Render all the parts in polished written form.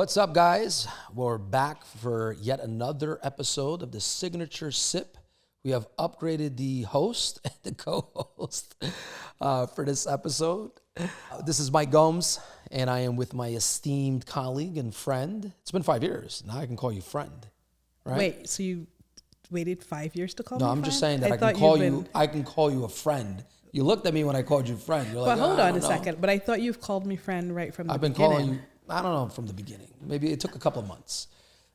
What's up, guys? We're back for yet another episode of the Signature Sip. We have upgraded the host and the co-host for this episode. This is Mike Gomes, and I am with my esteemed colleague and friend. It's been 5 years. Now I can call you friend, right? Wait, so you waited 5 years to call me No, friend? I'm just saying that I can call you a friend. You looked at me when I called you friend. You're like, but hold on a second. But I thought you've called me friend right from the beginning. I've been calling you, I don't know, from the beginning. Maybe it took a couple of months.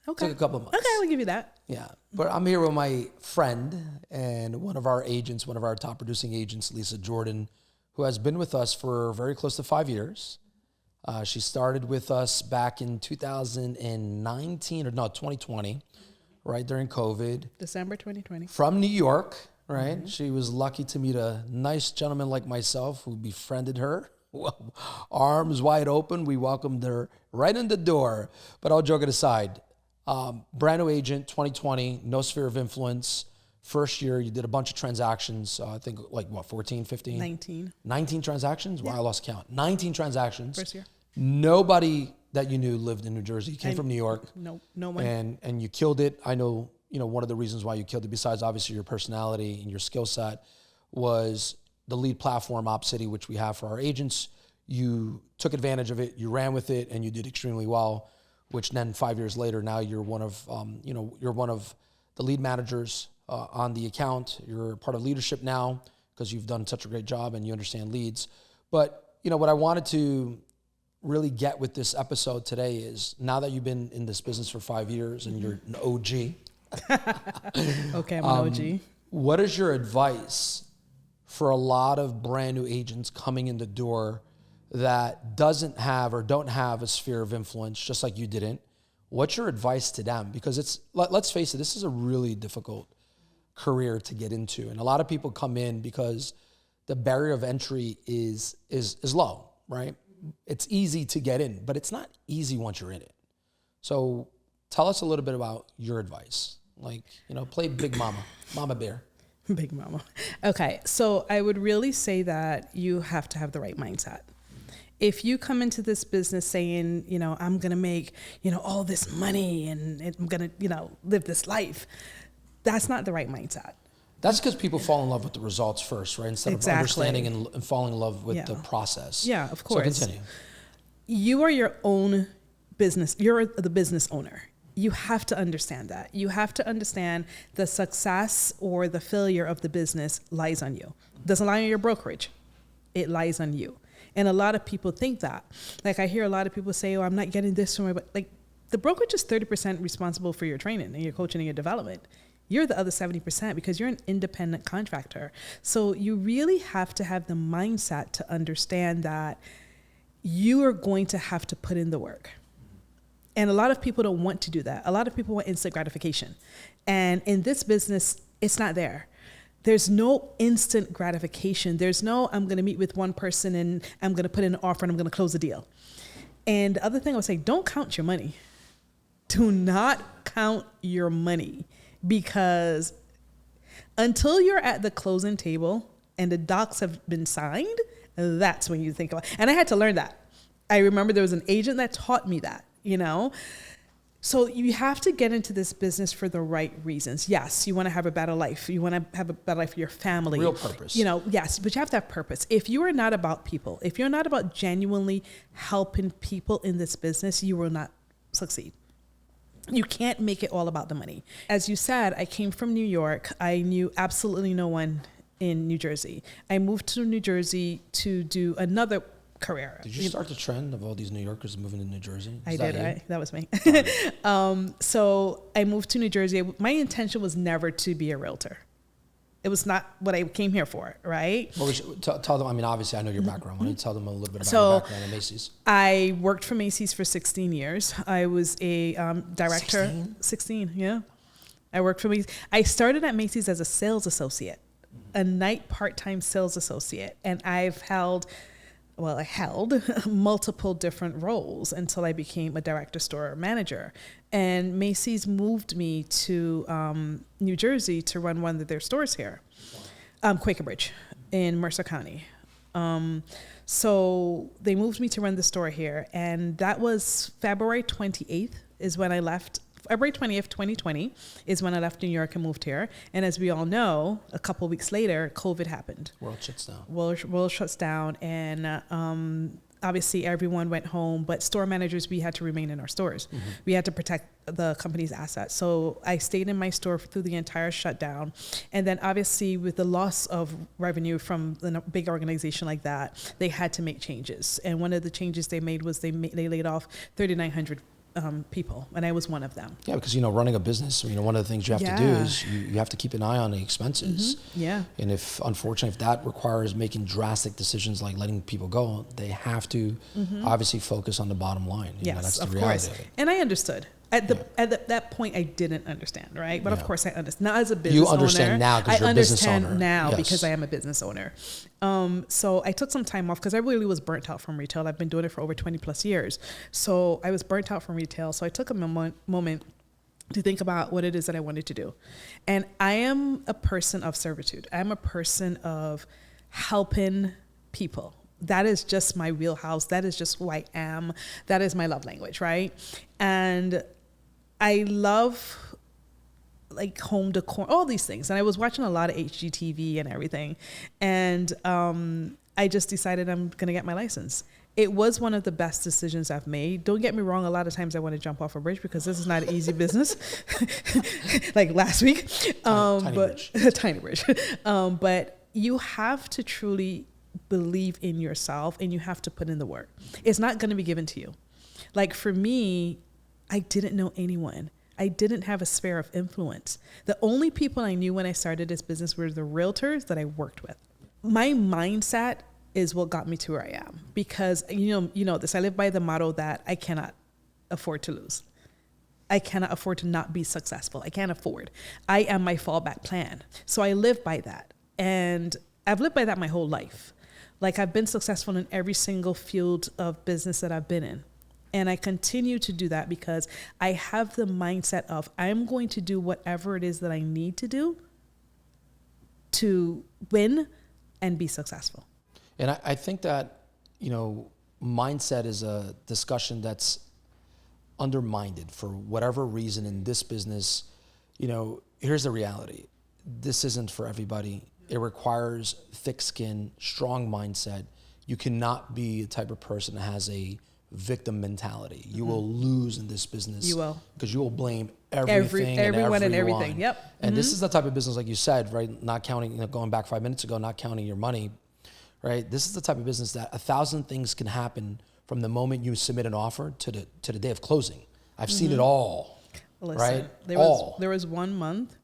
Okay. Took a couple of months. Okay, I'll give you that. Yeah. But I'm here with my friend and one of our agents, one of our top producing agents, Lisa Jordan, who has been with us for very close to 5 years. She started with us back in 2020, right during COVID. December 2020. From New York, right? Mm-hmm. She was lucky to meet a nice gentleman like myself who befriended her. Well, arms wide open. We welcomed her right in the door. But all joking aside, brand new agent, 2020, no sphere of influence. First year, you did a bunch of transactions. I think 14, 15? 19. 19 transactions? Wow, I lost count. 19 transactions. First year. Nobody that you knew lived in New Jersey. You came from New York. No one. And you killed it. I know, one of the reasons why you killed it, besides obviously your personality and your skill set, was the lead platform, OpCity, which we have for our agents. You took advantage of it, you ran with it, and you did extremely well, which then 5 years later, now you're one of, you're one of the lead managers on the account. You're part of leadership now because you've done such a great job and you understand leads. But, what I wanted to really get with this episode today is, now that you've been in this business for 5 years and you're an OG. Okay, I'm an OG. What is your advice for a lot of brand new agents coming in the door that don't have a sphere of influence, just like you didn't? What's your advice to them? Because let's face it, this is a really difficult career to get into. And a lot of people come in because the barrier of entry is low, right? It's easy to get in, but it's not easy once you're in it. So tell us a little bit about your advice. Play big mama bear. Big mama. Okay, so I would really say that you have to have the right mindset. If you come into this business saying, I'm going to make, all this money and I'm going to, live this life, that's not the right mindset. That's because people fall in love with the results first, right? Instead of understanding and falling in love with the process. Yeah, of course. So continue. You are your own business. You're the business owner. You have to understand that. You have to understand the success or the failure of the business lies on you. It doesn't lie on your brokerage. It lies on you. And a lot of people think that. I hear a lot of people say, I'm not getting this from my, the brokerage is 30% responsible for your training and your coaching and your development. You're the other 70% because you're an independent contractor. So you really have to have the mindset to understand that you are going to have to put in the work. And a lot of people don't want to do that. A lot of people want instant gratification. And in this business, it's not there. There's no instant gratification. There's no, I'm going to meet with one person and I'm going to put in an offer and I'm going to close the deal. And the other thing I would say, don't count your money. Do not count your money, because until you're at the closing table and the docs have been signed, that's when you think about it. And I had to learn that. I remember there was an agent that taught me that. So you have to get into this business for the right reasons. Yes, you want to have a better life. You want to have a better life for your family. Real purpose. Yes, but you have to have purpose. If you are not about people, if you're not about genuinely helping people in this business, you will not succeed. You can't make it all about the money. As you said, I came from New York. I knew absolutely no one in New Jersey. I moved to New Jersey to do another career. Did you start the trend of all these New Yorkers moving to New Jersey? I did. That was me. So I moved to New Jersey. My intention was never to be a realtor. It was not what I came here for, right? Well, tell them, obviously I know your background. Why don't you tell them a little bit about your background at Macy's? I worked for Macy's for 16 years. I was a director. 16, yeah. I worked for Macy's. I started at Macy's as a sales associate, a night part-time sales associate. And I held multiple different roles until I became a director store manager. And Macy's moved me to New Jersey to run one of their stores here, Quaker Bridge in Mercer County. So they moved me to run the store here, and that was February 28th is when I left. February 20th, 2020 is when I left New York and moved here. And as we all know, a couple of weeks later, COVID happened. World shuts down. World shuts down, and obviously everyone went home, but store managers, we had to remain in our stores. We had to protect the company's assets. So I stayed in my store through the entire shutdown. And then obviously with the loss of revenue from a big organization like that, they had to make changes. And one of the changes they made was they laid off 3,900 people, and I was one of them. Yeah, because, running a business, one of the things you have to do is you have to keep an eye on the expenses. Yeah. And if that requires making drastic decisions like letting people go, they have to obviously focus on the bottom line. That's the reality of it. And I understood. At that point, I didn't understand, right? But of course, I understand. Now, as a business owner, you understand now because you're a business owner. I understand now because I am a business owner. So I took some time off because I really was burnt out from retail. I've been doing it for over 20 plus years. So I was burnt out from retail. So I took a moment to think about what it is that I wanted to do. And I am a person of servitude. I'm a person of helping people. That is just my wheelhouse. That is just who I am. That is my love language, right? And I love like home decor, all these things. And I was watching a lot of HGTV and everything. And I just decided I'm going to get my license. It was one of the best decisions I've made. Don't get me wrong. A lot of times I want to jump off a bridge because this is not an easy business. Like last week. Tiny bridge. But you have to truly believe in yourself and you have to put in the work. It's not going to be given to you. Like for me, I didn't know anyone. I didn't have a sphere of influence. The only people I knew when I started this business were the realtors that I worked with. My mindset is what got me to where I am because you know this. I live by the motto that I cannot afford to lose. I cannot afford to not be successful. I can't afford. I am my fallback plan. So I live by that. And I've lived by that my whole life. Like I've been successful in every single field of business that I've been in. And I continue to do that because I have the mindset of I'm going to do whatever it is that I need to do to win and be successful. And I think that, mindset is a discussion that's undermined for whatever reason in this business. Here's the reality. This isn't for everybody. It requires thick skin, strong mindset. You cannot be the type of person that has a victim mentality. You will lose in this business. You will. Because you will blame everything everyone and everything. Yep. And this is the type of business, like you said, right? Not counting, going back 5 minutes ago, not counting your money, right? This is the type of business that 1,000 things can happen from the moment you submit an offer to the day of closing. I've seen it all. Listen, right? There was 1 month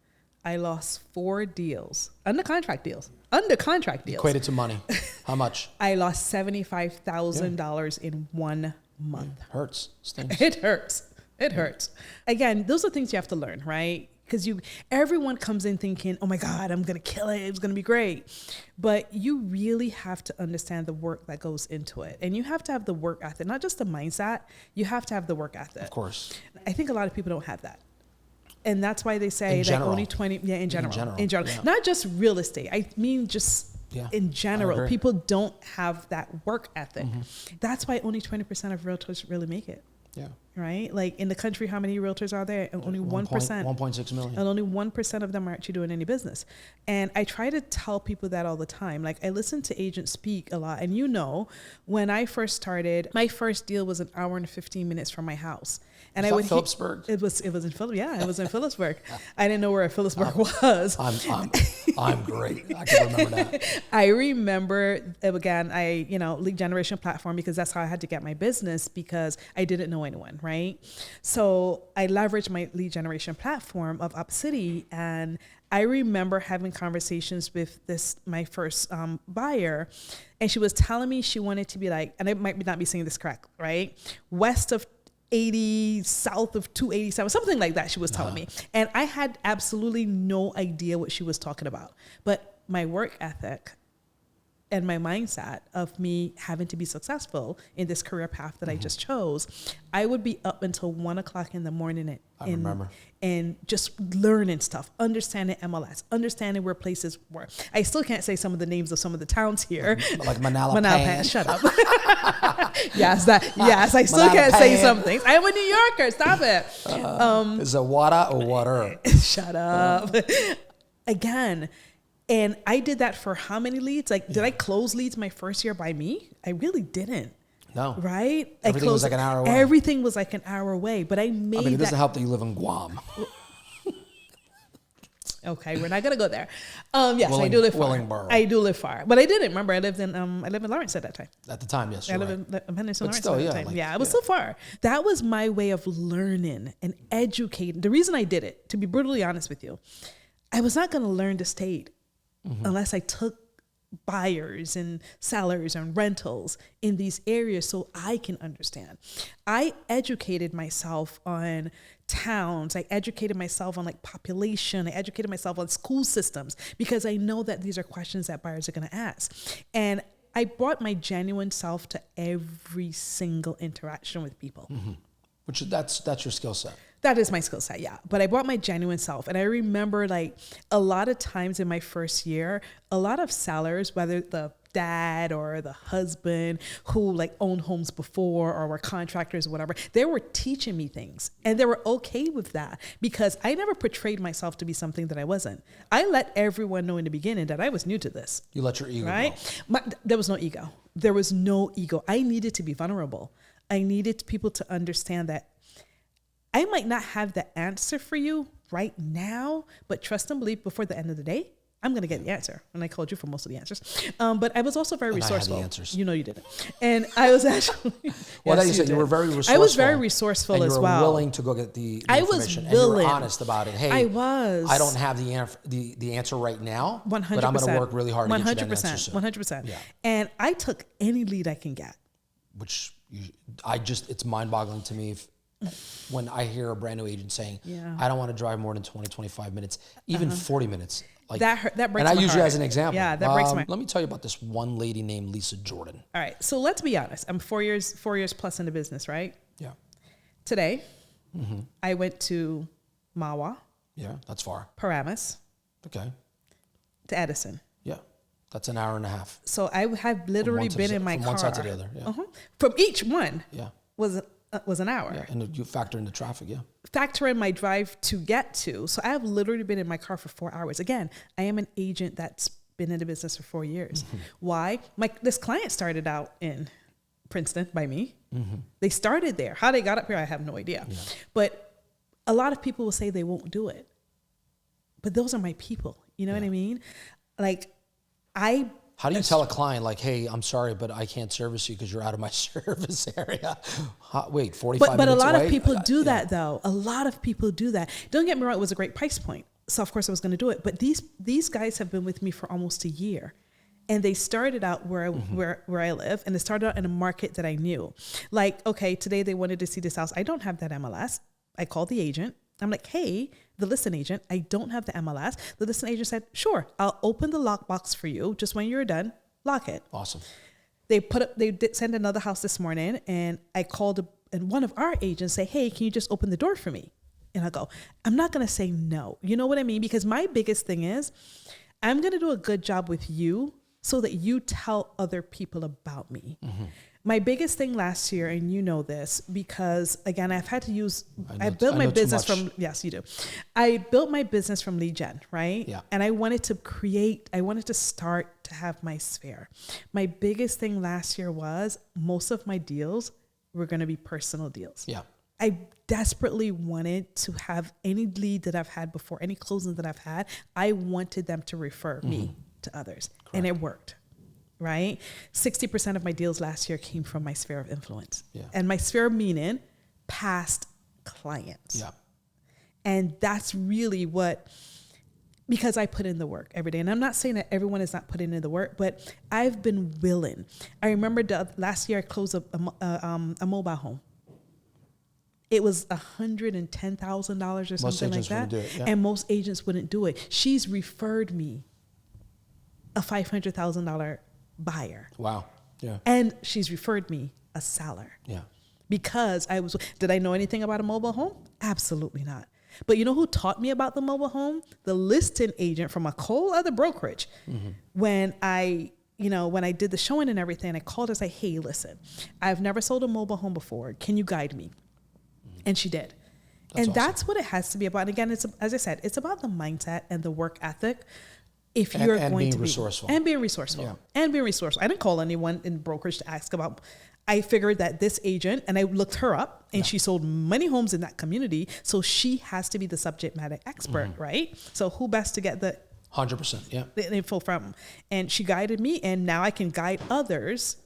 I lost 4 deals, under contract deals. Equated to money. How much? I lost $75,000 in 1 month. Hurts. Stings. It hurts. Again, those are things you have to learn, right? Because everyone comes in thinking, oh my God, I'm going to kill it. It's going to be great. But you really have to understand the work that goes into it. And you have to have the work ethic, not just the mindset. You have to have the work ethic. Of course. I think a lot of people don't have that. And that's why they say that only 20, in general. Yeah. Not just real estate. I mean, just in general, people don't have that work ethic. That's why only 20% of realtors really make it. Yeah. Right? Like in the country, how many realtors are there? And only 1%. 1.6 million. And only 1% of them are actually doing any business. And I try to tell people that all the time. Like I listen to agents speak a lot. And when I first started, my first deal was an hour and 15 minutes from my house. And Phillipsburg? It was in Phillipsburg. Yeah, it was in Phillipsburg. I didn't know where Phillipsburg was. I'm great. I can remember that. I remember, again, lead generation platform, because that's how I had to get my business because I didn't know anyone, right? So I leveraged my lead generation platform of Up City, and I remember having conversations with my first buyer, and she was telling me she wanted to be like, and I might not be saying this correct, right? West of 80, south of 287, something like that she was telling me. And I had absolutely no idea what she was talking about. But my work ethic and my mindset of me having to be successful in this career path that I just chose, I would be up until 1 o'clock in the morning I remember. And just learning stuff, understanding MLS, understanding where places were. I still can't say some of the names of some of the towns here. Like Manalapan. Shut up. Yes, I still can't say some things. I am a New Yorker. Stop it. Is it water or water? Shut up. Again. And I did that for how many leads? Like, did I close leads my first year by me? I really didn't. No. Right? Everything was like an hour away. Everything was like an hour away. But I made it doesn't help that you live in Guam. Okay, we're not gonna go there. Yes, I do live far. Willingboro. I do live far, but I didn't. Remember, I lived in Lawrence at that time. At the time, yes. I lived in Lawrence at still, that time. It was so far. That was my way of learning and educating. The reason I did it, to be brutally honest with you, I was not gonna learn the state unless I took buyers and sellers and rentals in these areas so I can understand. I educated myself on towns. I educated myself on like population. I educated myself on school systems because I know that these are questions that buyers are going to ask. And I brought my genuine self to every single interaction with people. Which that's your skill set. That is my skill set, yeah. But I brought my genuine self. And I remember like a lot of times in my first year, a lot of sellers, whether the dad or the husband who like owned homes before or were contractors or whatever, they were teaching me things. And they were okay with that because I never portrayed myself to be something that I wasn't. I let everyone know in the beginning that I was new to this. You let your ego go. There was no ego. There was no ego. I needed to be vulnerable. I needed people to understand that I might not have the answer for you right now, but trust and believe before the end of the day, I'm going to get the answer. And I called you for most of the answers. But I was also very resourceful. I had the answers. You know you didn't. And I was actually... Well, yes, you said you were very resourceful. I was very resourceful as well. You were willing to go get the information. I was willing. And you were honest about it. Hey, I was. I don't have the answer right now, 100%. but I'm going to work really hard to get you that answer soon. 100%. Yeah. And I took any lead I can get. Which it's mind-boggling to me when I hear a brand new agent saying, I don't want to drive more than 20, 25 minutes, even 40 minutes. Like, that breaks my heart. And I use you as an example. Yeah, that breaks my heart. Let me tell you about this one lady named Lisa Jordan. All right, so let's be honest. I'm 4 years plus in the business, right? Yeah. Today, I went to Mawa. Yeah, that's far. Paramus. Okay. To Edison. Yeah, that's an hour and a half. So I have literally been in my car. From one side to the other, yeah. From each one. Yeah. Was an hour. Yeah, and you factor in the traffic, yeah. Factor in my drive to get to. So I have literally been in my car for 4 hours. Again, I am an agent that's been in the business for 4 years. Why? This client started out in Princeton by me. They started there. How they got up here, I have no idea. Yeah. But a lot of people will say they won't do it. But those are my people. You know what I mean? Like, how do you tell a client, like, hey, I'm sorry, but I can't service you because you're out of my service area? Wait, 45 minutes But a lot away? of people do that, though. A lot of people do that. Don't get me wrong, it was a great price point. So, of course, I was going to do it. But these guys have been with me for almost a year. And they started out where I live, and they started out in a market that I knew. Like, okay, today they wanted to see this house. I don't have that MLS. I called the agent. I'm like, hey, the listing agent, I don't have the MLS. The listing agent said, sure, I'll open the lockbox for you. Just when you're done, lock it. Awesome. They did send another house this morning, and I called and one of our agents say, hey, can you just open the door for me? And I go, I'm not going to say no. You know what I mean? Because my biggest thing is I'm going to do a good job with you so that you tell other people about me. My biggest thing last year, and you know this, because again, I've had to use, I built my business from, yes, you do. I built my business from lead gen, right? Yeah. And I wanted to start to have my sphere. My biggest thing last year was most of my deals were going to be personal deals. Yeah. I desperately wanted to have any lead that I've had before, any closings that I've had, I wanted them to refer me to others. Correct. And it worked. Right? 60% of my deals last year came from my sphere of influence. Yeah. And my sphere meaning past clients. Yeah. And that's really because I put in the work every day. And I'm not saying that everyone is not putting in the work, but I've been willing. I remember last year I closed a mobile home. It was $110,000 or something like that. Do it, yeah. And most agents wouldn't do it. She's referred me a $500,000 buyer. Wow. Yeah. And she's referred me a seller. Yeah. Because did I know anything about a mobile home? Absolutely not. But you know who taught me about the mobile home? The listing agent from a whole other brokerage. Mm-hmm. When I did the showing and everything, I called her and said, hey, listen, I've never sold a mobile home before. Can you guide me? Mm-hmm. And she did. That's awesome. That's what it has to be about. And again, as I said, it's about the mindset and the work ethic. If you're going to be resourceful. And being resourceful. Yeah. And being resourceful. I didn't call anyone in brokerage to ask about. I figured that this agent, and I looked her up, and she sold many homes in that community, so she has to be the subject matter expert, right? So who best to get the 100%, the info from? And she guided me, and now I can guide others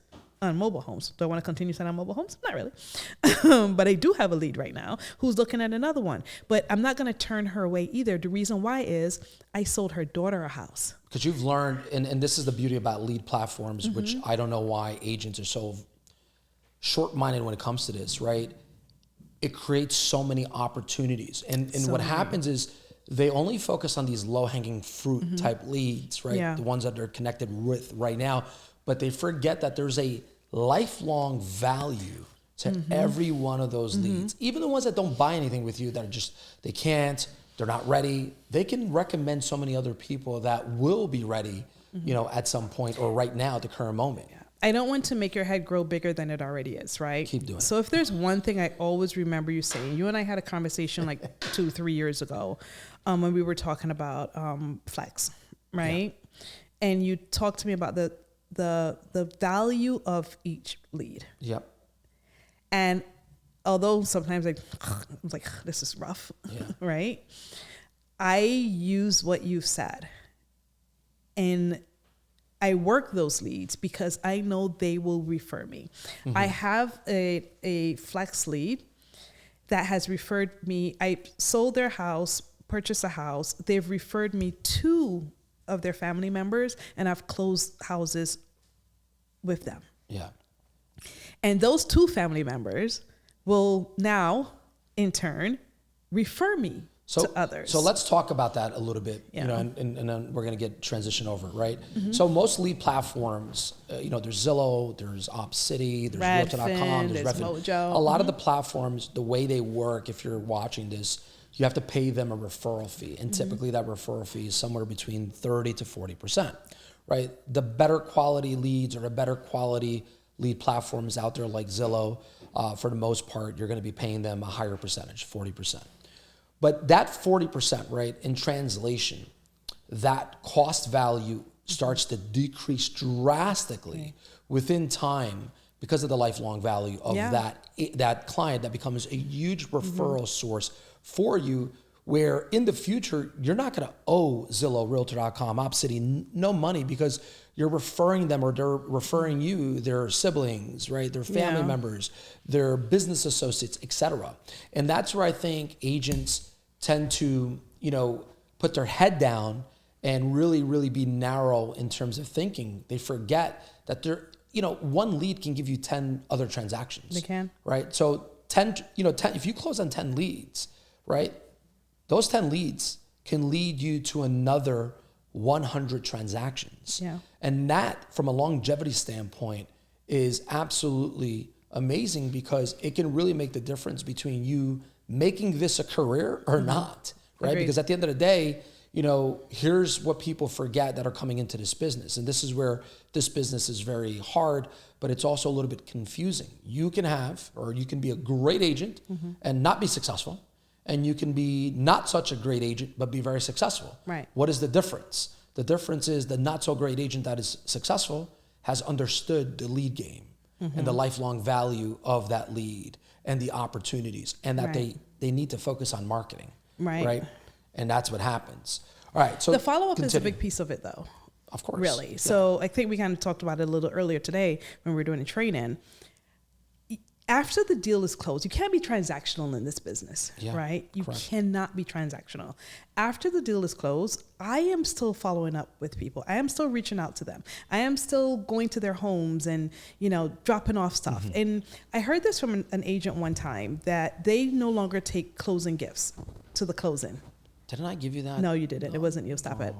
on mobile homes. Do I want to continue selling on mobile homes? Not really. But I do have a lead right now who's looking at another one. But I'm not going to turn her away either. The reason why is I sold her daughter a house. Because you've learned, and this is the beauty about lead platforms, which I don't know why agents are so short-minded when it comes to this, right? It creates so many opportunities. And what happens is they only focus on these low-hanging fruit type leads, right? Yeah. The ones that they're connected with right now. But they forget that there's a lifelong value to every one of those leads. Even the ones that don't buy anything with you, that are just, they can't, they're not ready. They can recommend so many other people that will be ready, at some point or right now at the current moment. Yeah. I don't want to make your head grow bigger than it already is, right? Keep doing it. So if there's one thing I always remember you saying, you and I had a conversation like 2-3 years ago when we were talking about flex, right? Yeah. And you talked to me about the value of each lead. Yep. And although sometimes I'm like, this is rough, right? I use what you've said. And I work those leads because I know they will refer me. I have a flex lead that has referred me. I sold their house, purchased a house. They've referred me 2 of their family members, and I've closed houses with them. Yeah. And those 2 family members will now, in turn, refer me to others. So let's talk about that a little bit, and then we're going to get transition over, right? So most lead platforms, there's Zillow, there's OpCity, there's Realtor.com, there's Redfin. Mojo. A lot of the platforms, the way they work, if you're watching this, you have to pay them a referral fee. And typically that referral fee is somewhere between 30 to 40%, right? The better quality leads or the better quality lead platforms out there like Zillow, for the most part, you're going to be paying them a higher percentage, 40%. But that 40%, right, in translation, that cost value starts to decrease drastically within time because of the lifelong value of that client that becomes a huge referral source for you, where in the future, you're not going to owe Zillow, Realtor.com, OpCity no money because you're referring them or they're referring you, their siblings, right? Their family members, their business associates, et cetera. And that's where I think agents tend to, put their head down and really, really be narrow in terms of thinking. They forget that one lead can give you 10 other transactions. They can. Right? So 10, if you close on 10 leads, right? Those 10 leads can lead you to another 100 transactions. Yeah. And that, from a longevity standpoint, is absolutely amazing because it can really make the difference between you making this a career or not, right? Agreed. Because at the end of the day, here's what people forget that are coming into this business. And this is where this business is very hard, but it's also a little bit confusing. You can be a great agent and not be successful. And you can be not such a great agent, but be very successful. Right. What is the difference? The difference is the not so great agent that is successful has understood the lead game and the lifelong value of that lead and the opportunities, and that they need to focus on marketing. Right. And that's what happens. All right. So the follow-up is a big piece of it, though. Of course. Really. So I think we kind of talked about it a little earlier today when we were doing a training. After the deal is closed, you can't be transactional in this business, right? You cannot be transactional. After the deal is closed, I am still following up with people. I am still reaching out to them. I am still going to their homes and, dropping off stuff. And I heard this from an agent one time that they no longer take closing gifts to the closing. Didn't I give you that? No, you didn't. It wasn't you. Stop it.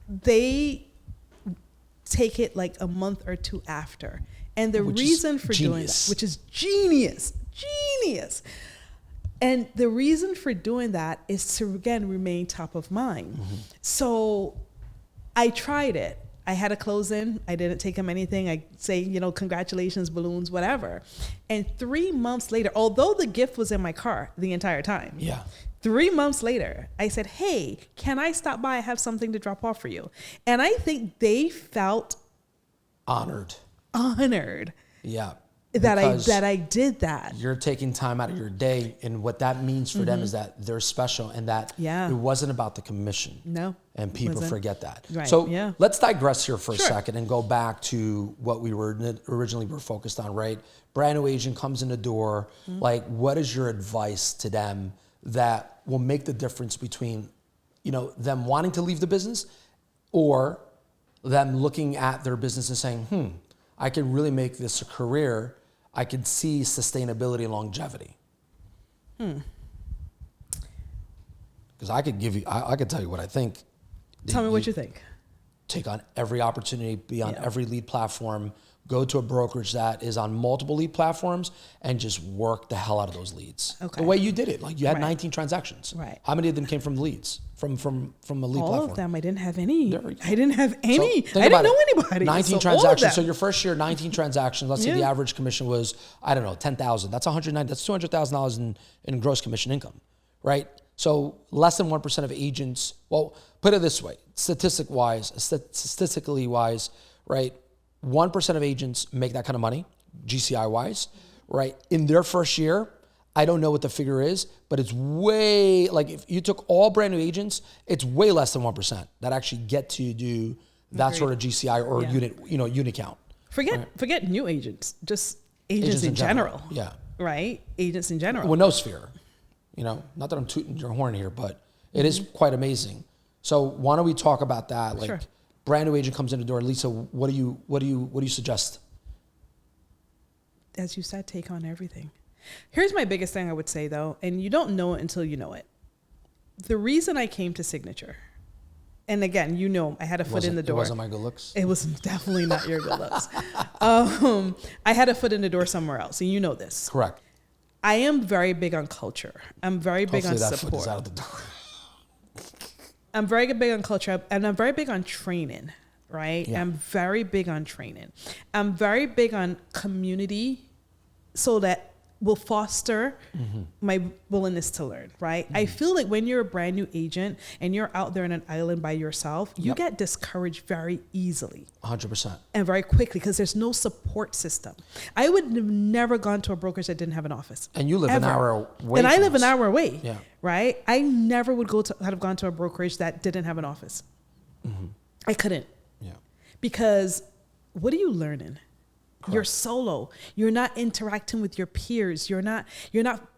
They take it like a month or two after. And the Which reason is for doing genius. that, which is genius. And the reason for doing that is to, again, remain top of mind. So I tried it. I had a close-in. I didn't take him anything. I say, congratulations, balloons, whatever. And 3 months later, although the gift was in my car the entire time, 3 months later, I said, hey, can I stop by? I have something to drop off for you. And I think they felt Honored. Yeah. Because That I did that. you're taking time out of your day, and what that means for them is that they're special, and that it wasn't about the commission. No. And people wasn't. forget that. Right, So yeah. let's digress here for a Sure. second and go back to what we were originally focused on, right? Brand new agent comes in the door. Like, what is your advice to them that will make the difference between, them wanting to leave the business or them looking at their business and saying, I can really make this a career. I can see sustainability and longevity. Because I could give you, I could tell you what I think. Tell me what you think. Take on every opportunity, be on every lead platform, go to a brokerage that is on multiple lead platforms, and just work the hell out of those leads. Okay. The way you did it, like you had Right. 19 transactions. Right. How many of them came from leads, from a lead All platform? of them. I didn't have any. There we go. I didn't have any. think I about didn't know it. anybody. 19 So all of transactions. So them. your first year, 19 transactions. Let's say the Yeah. average commission was, I don't know, 10,000. That's 190. That's $200,000 in gross commission income, right? So less than 1% of agents. Well, put it this way: statistically wise, right? 1% of agents make that kind of money, GCI wise, right? In their first year, I don't know what the figure is, but it's way, like if you took all brand new agents, it's way less than 1% that actually get to do that Agreed. sort of GCI or unit count. Forget new agents, just agents in general. Yeah. Right? Agents in general. Well, no sphere. Not that I'm tooting your horn here, but it is quite amazing. So why don't we talk about that? Like, Sure. brand new agent comes in the door. Lisa, what do you suggest? As you said, take on everything. Here's my biggest thing I would say though, and you don't know it until you know it. The reason I came to Signature, and again, I had a foot in the door. It wasn't my good looks. It was definitely not your good looks. I had a foot in the door somewhere else, and you know this. Correct. I am very big on culture. I'm very big Hopefully on that support. foot is out of the door. I'm very big on culture, and I'm very big on training, right? Yeah. I'm very big on training. I'm very big on community so that will foster my willingness to learn, right? I feel like when you're a brand new agent and you're out there on an island by yourself, you get discouraged very easily. 100%. And very quickly because there's no support system. I would have never gone to a brokerage that didn't have an office. And you live an Ever. hour away. And I from live us. an hour away. Yeah. Right? I never would have gone to a brokerage that didn't have an office. I couldn't. Yeah. Because what are you learning? You're solo. You're not interacting with your peers. You're not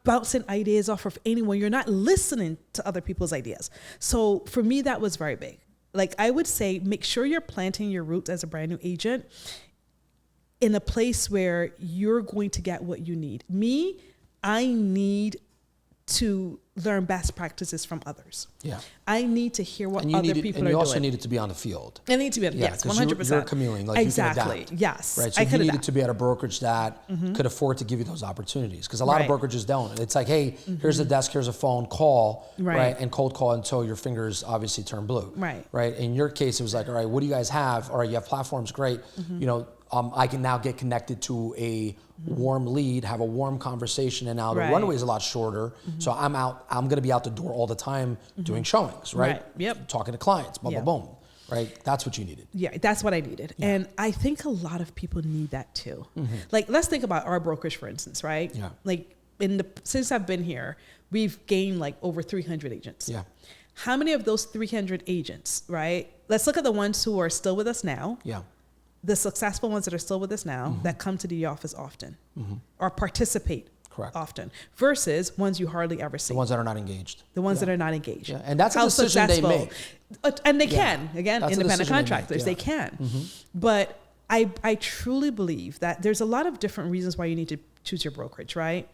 bouncing ideas off of anyone. You're not listening to other people's ideas. So for me, that was very big. Like I would say, make sure you're planting your roots as a brand new agent in a place where you're going to get what you need. Me, I need to learn best practices from others. Yeah. I need to hear what And you other needed, people and are you also doing. needed to be on the field. I need to be, yes, 'cause 100%. You're communing, like exactly. you can adapt. Yes. Right. So I you could needed adapt. to be at a brokerage that could afford to give you those opportunities. Because a lot of Right. brokerages don't. It's like, hey, here's a desk, here's a phone, call, Right. And cold call until your fingers obviously turn blue. Right. Right. In your case, it was like, all right, what do you guys have? All right, you have platforms, great. I can now get connected to a warm lead, have a warm conversation, and now the Right. runway is a lot shorter. So I'm going to be out the door all the time doing showings, right? Right. Yep. Talking to clients, boom, Yeah. boom, boom, right? That's what you needed. Yeah, that's what I needed. And I think a lot of people need that too. Like, let's think about our brokerage, for instance, right? Yeah. Like, since I've been here, we've gained like over 300 agents. Yeah. How many of those 300 agents, right? Let's look at the ones who are still with us now. Yeah. The successful ones that are still with us now that come to the office often or participate Correct. often versus ones you hardly ever see. The ones that are not engaged. The ones that are not engaged. Yeah, and that's a How decision they successful- And they can, again, That's a independent decision they make, contractors, they can. But I truly believe that there's a lot of different reasons why you need to choose your brokerage, right?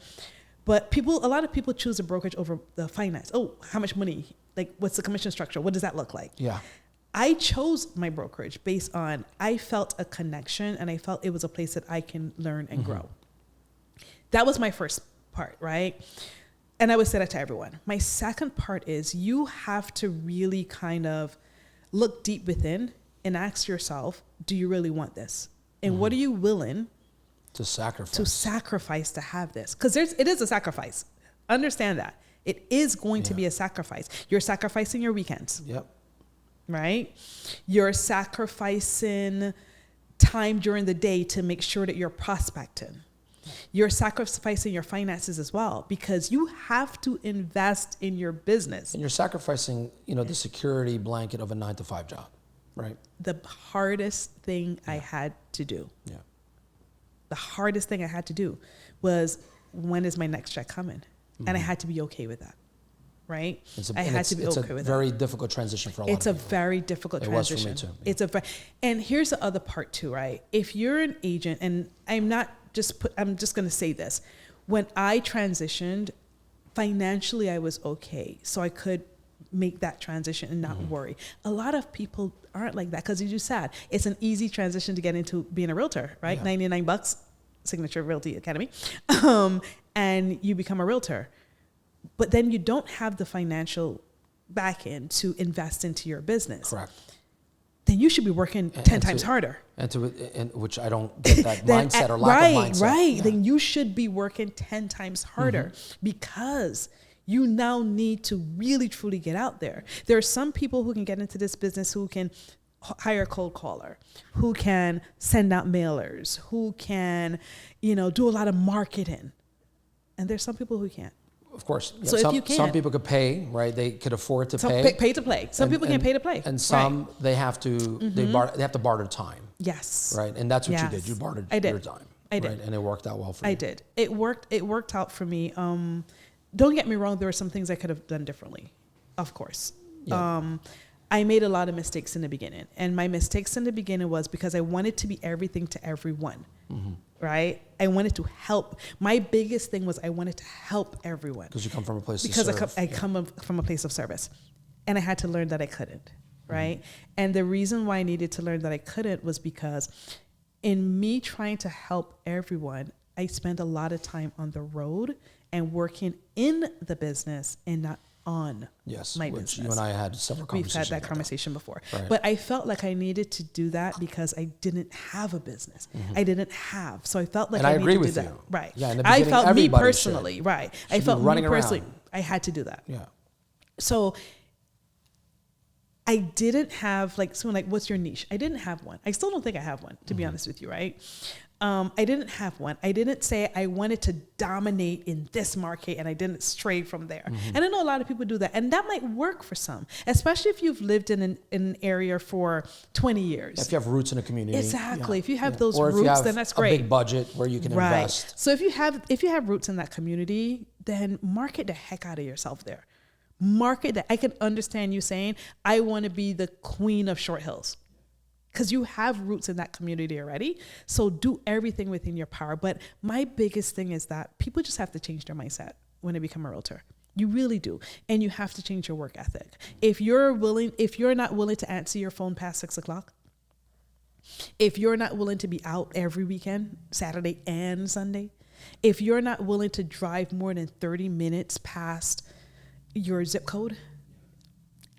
But a lot of people choose a brokerage over the finance. Oh, how much money? Like, what's the commission structure? What does that look like? Yeah. I chose my brokerage based on, I felt a connection and I felt it was a place that I can learn and grow. That was my first part, right? And I would say that to everyone. My second part is you have to really kind of look deep within and ask yourself, do you really want this? And what are you willing to sacrifice to have this? Because it is a sacrifice. Understand that. It is going to be a sacrifice. You're sacrificing your weekends. Yep. Right? You're sacrificing time during the day to make sure that you're prospecting. You're sacrificing your finances as well, because you have to invest in your business. And you're sacrificing, the security blanket of a 9-to-5 job, right? The hardest thing I had to do. Yeah. The hardest thing I had to do was, when is my next check coming? And I had to be okay with that. Right? I had to be okay with that. It's a very difficult transition for a lot of people. It's a very difficult transition. It was for me too. And here's the other part too, right? If you're an agent, and I'm just going to say this. When I transitioned, financially I was okay. So I could make that transition and not worry. A lot of people aren't like that, because as you said, it's an easy transition to get into being a realtor, right? Yeah. $99, Signature Realty Academy. And you become a realtor. But then you don't have the financial back end to invest into your business. Correct. Then you should be working 10 times harder. And which I don't get that mindset or lack of mindset. Right. Yeah. Then you should be working 10 times harder, because you now need to really, truly get out there. There are some people who can get into this business who can hire a cold caller, who can send out mailers, who can, do a lot of marketing. And there's some people who can't. Of course. Yeah. So if you can't, some people could pay, right? They could afford to pay. Pay to play. Some people can't pay to play. And some, they have to, they have to barter time. Yes. Right? And that's what you did. You bartered your time. I did. Right? And it worked out well for you. I did. It worked out for me. Don't get me wrong. There were some things I could have done differently. Of course. Yeah. I made a lot of mistakes in the beginning. And my mistakes in the beginning was because I wanted to be everything to everyone. Right? I wanted to help. My biggest thing was I wanted to help everyone. Because you come from a place of service. Because I come from a place of service. And I had to learn that I couldn't. Right? And the reason why I needed to learn that I couldn't was because in me trying to help everyone, I spent a lot of time on the road and working in the business and not on my business. You and I had several conversations. We've had that conversation before. Right. But I felt like I needed to do that because I didn't have a business. I didn't have. So I felt like I needed to do that. Right. Yeah, in the I beginning, felt me personally. Right. I felt me personally. Around. I had to do that. Yeah. So I didn't have what's your niche? I didn't have one. I still don't think I have one, to be honest with you, right? I didn't have one. I didn't say I wanted to dominate in this market and I didn't stray from there. And I know a lot of people do that. And that might work for some, especially if you've lived in an area for 20 years. If you have roots in a community. Exactly. If you have those roots, then that's great. A big budget where you can invest. So if you have roots in that community, then market the heck out of yourself there. Market that. I can understand you saying, I want to be the queen of Short Hills. Because you have roots in that community already. So do everything within your power. But my biggest thing is that people just have to change their mindset when they become a realtor. You really do. And you have to change your work ethic. If you're not willing to answer your phone past 6 o'clock, if you're not willing to be out every weekend, Saturday and Sunday, if you're not willing to drive more than 30 minutes past your zip code,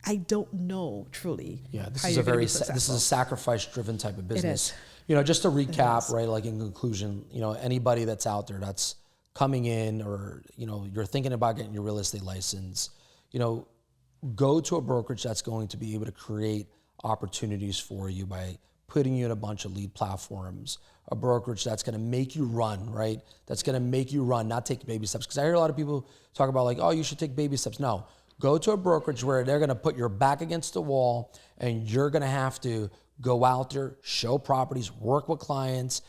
I don't know truly. Yeah, this is a sacrifice-driven type of business. It is. Just to recap, right? Like in conclusion, anybody that's out there that's coming in, or you're thinking about getting your real estate license, go to a brokerage that's going to be able to create opportunities for you by putting you in a bunch of lead platforms. A brokerage that's going to make you run, right? That's going to make you run, not take baby steps. Because I hear a lot of people talk about like, oh, you should take baby steps. No. Go to a brokerage where they're going to put your back against the wall and you're going to have to go out there, show properties, work with clients,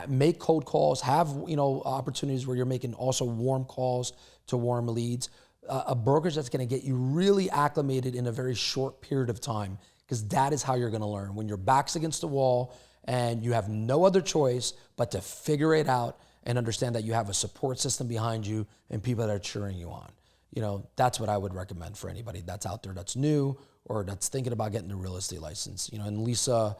make cold calls, have, opportunities where you're making also warm calls to warm leads. A brokerage that's going to get you really acclimated in a very short period of time, because that is how you're going to learn. When your back's against the wall and you have no other choice but to figure it out and understand that you have a support system behind you and people that are cheering you on. That's what I would recommend for anybody that's out there that's new or that's thinking about getting a real estate license. And Lisa,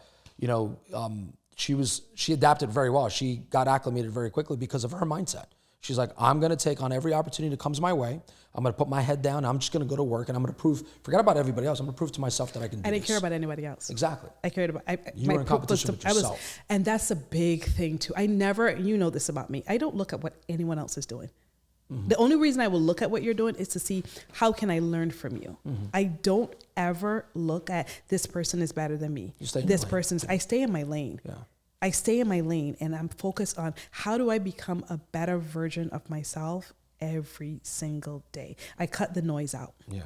she adapted very well. She got acclimated very quickly because of her mindset. She's like, I'm going to take on every opportunity that comes my way. I'm going to put my head down. I'm just going to go to work, and I'm going to forget about everybody else. I'm going to prove to myself that I can do this. I didn't care about anybody else. Exactly. I cared about, you were in competition with yourself. And that's a big thing too. I never, you know this about me, I don't look at what anyone else is doing. Mm-hmm. The only reason I will look at what you're doing is to see how can I learn from you. Mm-hmm. I don't ever look at this person is better than me. You stay in this your lane. person's, I stay in my lane. Yeah. I stay in my lane, and I'm focused on how do I become a better version of myself every single day. I cut the noise out. Yeah.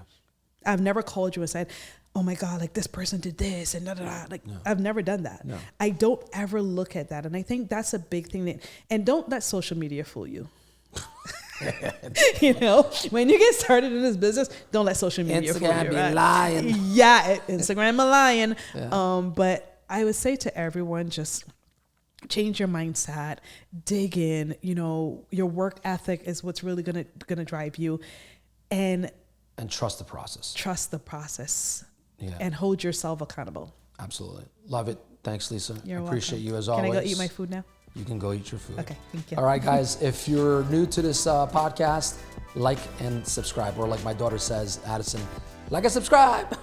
I've never called you and said, oh my God, like this person did this and da da da. Like, no. I've never done that. No. I don't ever look at that. And I think that's a big thing and don't let social media fool you. When you get started in this business, don't let social media fool you. Instagram be right? lying. Yeah, Instagram a lying. Yeah. But I would say to everyone, just change your mindset, dig in. Your work ethic is what's really gonna drive you, and trust the process. Trust the process. Yeah. And hold yourself accountable. Absolutely, love it. Thanks, Lisa. You're I appreciate welcome. you as always. Can I go eat my food now? You can go eat your food. Okay, thank you. All right, guys, if you're new to this podcast, like and subscribe. Or like my daughter says, Addison, like and subscribe.